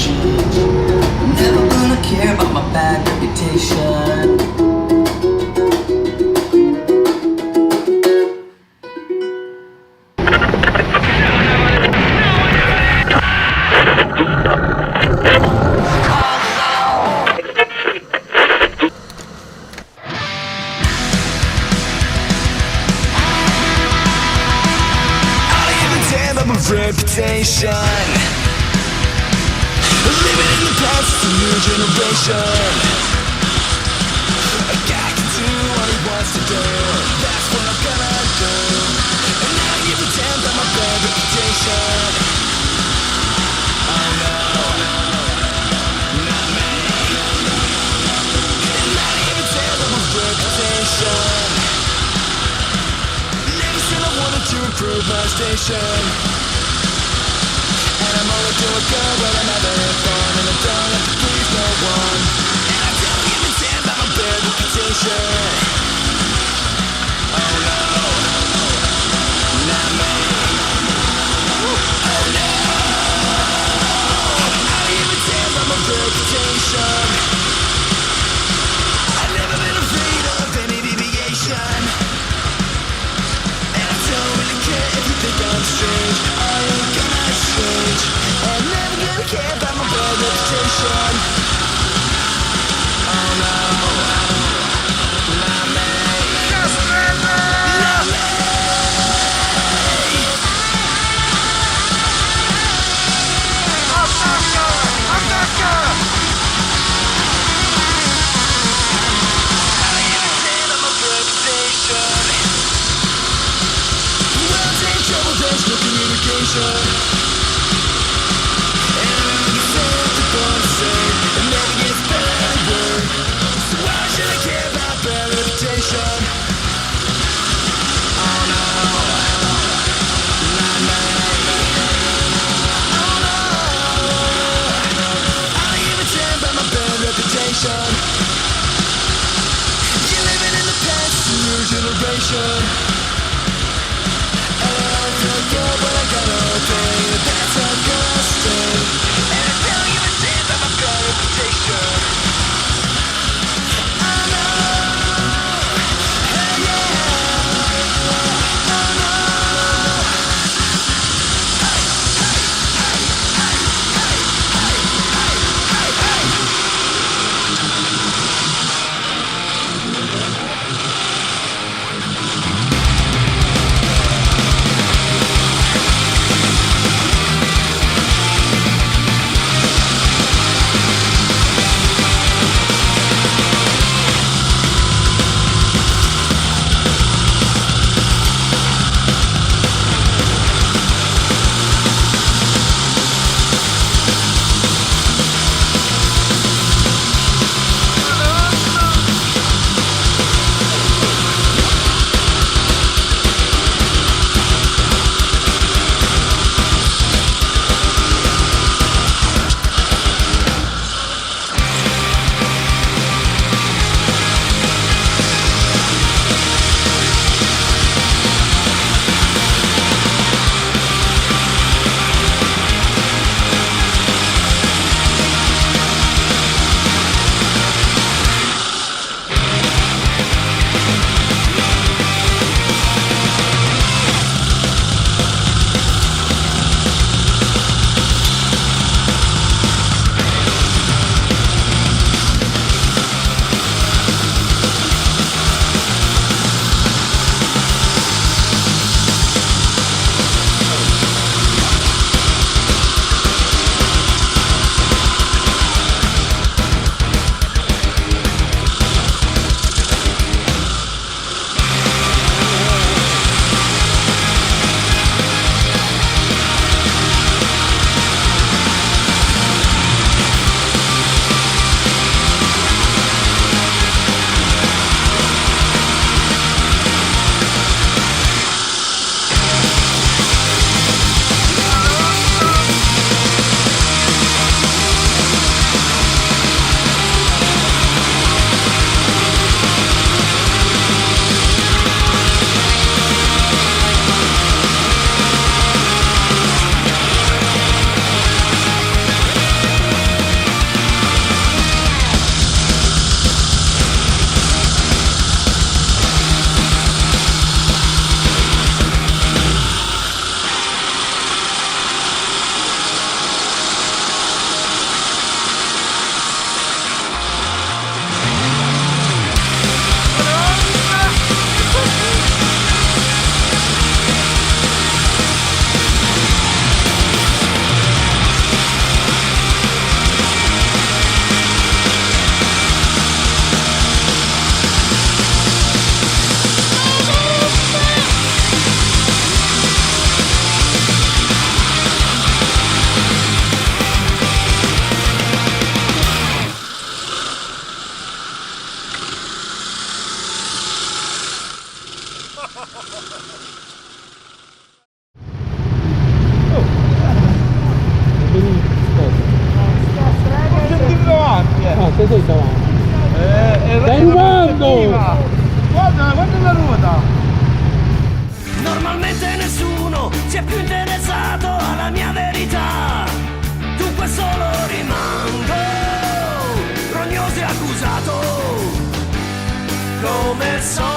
Never gonna care about my bad reputation. Reputation, living in the past, it's a new generation. A guy can do what he wants to do, that's what I'm gonna do. And now you pretend I'm a bad reputation. Oh no, not me. And now you pretend I'm a reputation. Never said I wanted to improve my station. I'm only doing good when I'm having fun, and I don't have to please no one. And I don't give a damn about my bad reputation. Oh no, not me. Oh no, I don't give a damn about my reputation. I've never been afraid of any deviation, and I don't really care if you think I'm strange. I ain't gonna change. I'm never gonna care about my bad reputation. Oh no, not me. Not me. I'm not good. I don't even care about my reputation. Well, take trouble, there's no communication. dove sei davanti? Stai rubando! Guarda è la ruota! Normalmente nessuno si è più interessato alla mia verità. Dunque solo rimango Rognoso e accusato come sono.